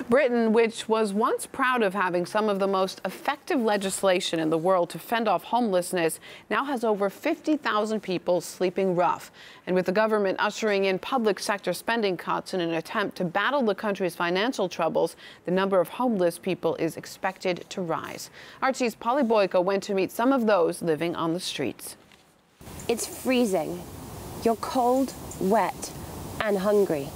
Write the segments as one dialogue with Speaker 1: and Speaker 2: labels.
Speaker 1: Britain, which was once proud of having some of the most effective legislation in the world to fend off homelessness, now has over 50,000 people sleeping rough. And with the government ushering in public sector spending cuts in an attempt to battle the country's financial troubles, the number of homeless people is expected to rise. RT's Polly Boyko went to meet some of those living on the streets.
Speaker 2: It's freezing. You're cold, wet, and hungry.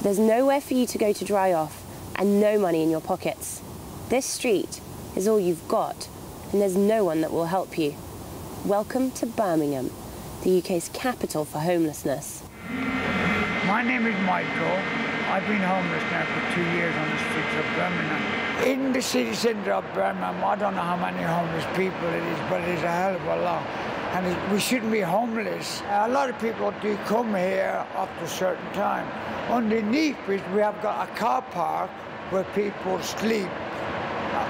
Speaker 2: There's nowhere for you to go to dry off, and no money in your pockets. This street is all you've got, and there's no one that will help you. Welcome to Birmingham, the UK's capital for homelessness.
Speaker 3: My name is Michael. I've been homeless now for 2 years on the streets of Birmingham. In the city centre of Birmingham, I don't know how many homeless people it is, but it is a hell of a lot. And we shouldn't be homeless. A lot of people do come here after a certain time. Underneath it, we have got a car park where people sleep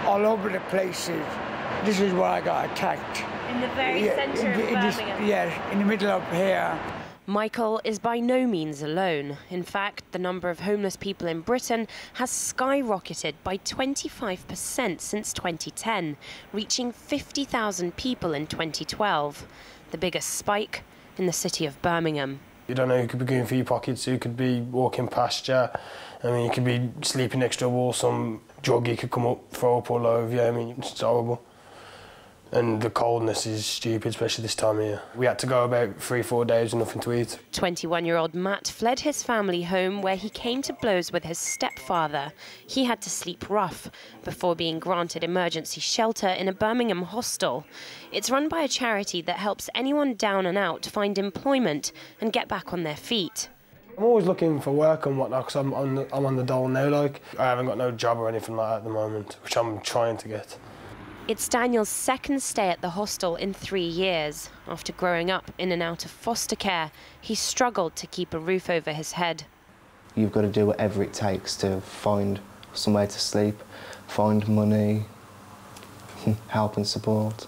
Speaker 3: all over the places. This is where I got attacked.
Speaker 2: In the very centre of Birmingham?
Speaker 3: Yes, in the middle of here.
Speaker 2: Michael is by no means alone. In fact, the number of homeless people in Britain has skyrocketed by 25% since 2010, reaching 50,000 people in 2012, the biggest spike in the city of Birmingham.
Speaker 4: You don't know who could be going through your pockets, who could be walking past you. I mean, you could be sleeping next to a wall, some druggie could come up, throw up all over you. I mean, it's horrible. And the coldness is stupid, especially this time of year. We had to go about 3-4 days with nothing to eat.
Speaker 2: 21-year-old Matt fled his family home where he came to blows with his stepfather. He had to sleep rough before being granted emergency shelter in a Birmingham hostel. It's run by a charity that helps anyone down and out find employment and get back on their feet.
Speaker 4: I'm always looking for work and whatnot because I'm on the dole now. Like, I haven't got no job or anything like that at the moment, which I'm trying to get.
Speaker 2: It's Daniel's second stay at the hostel in 3 years. After growing up in and out of foster care, he struggled to keep a roof over his head.
Speaker 5: You've got to do whatever it takes to find somewhere to sleep, find money, help and support.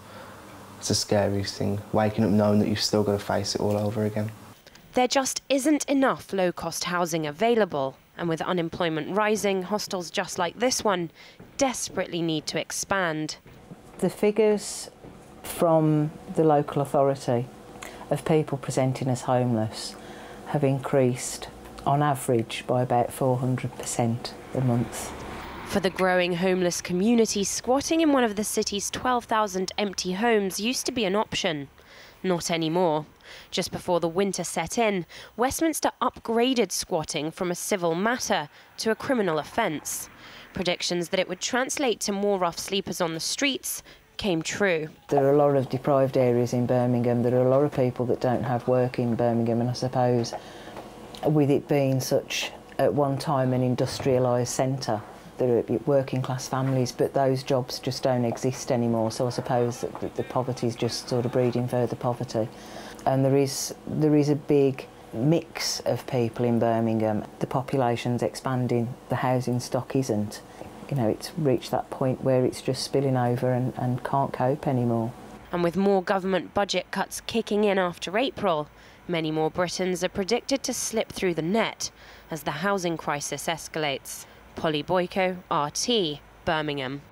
Speaker 5: It's the scariest thing, waking up knowing that you've still got to face it all over again.
Speaker 2: There just isn't enough low-cost housing available, and with unemployment rising, hostels just like this one desperately need to expand.
Speaker 6: The figures from the local authority of people presenting as homeless have increased on average by about 400% a month.
Speaker 2: For the growing homeless community, squatting in one of the city's 12,000 empty homes used to be an option. Not anymore. Just before the winter set in, Westminster upgraded squatting from a civil matter to a criminal offence. Predictions that it would translate to more rough sleepers on the streets came true.
Speaker 6: There are a lot of deprived areas in Birmingham. There are a lot of people that don't have work in Birmingham, and I suppose with it being such, at one time, an industrialised centre, there are working class families, but those jobs just don't exist anymore, so I suppose that the poverty is just sort of breeding further poverty. And there is a big mix of people in Birmingham. The population's expanding, the housing stock isn't. You know, it's reached that point where it's just spilling over and can't cope anymore.
Speaker 2: And with more government budget cuts kicking in after April, many more Britons are predicted to slip through the net as the housing crisis escalates. Polly Boyko, RT, Birmingham.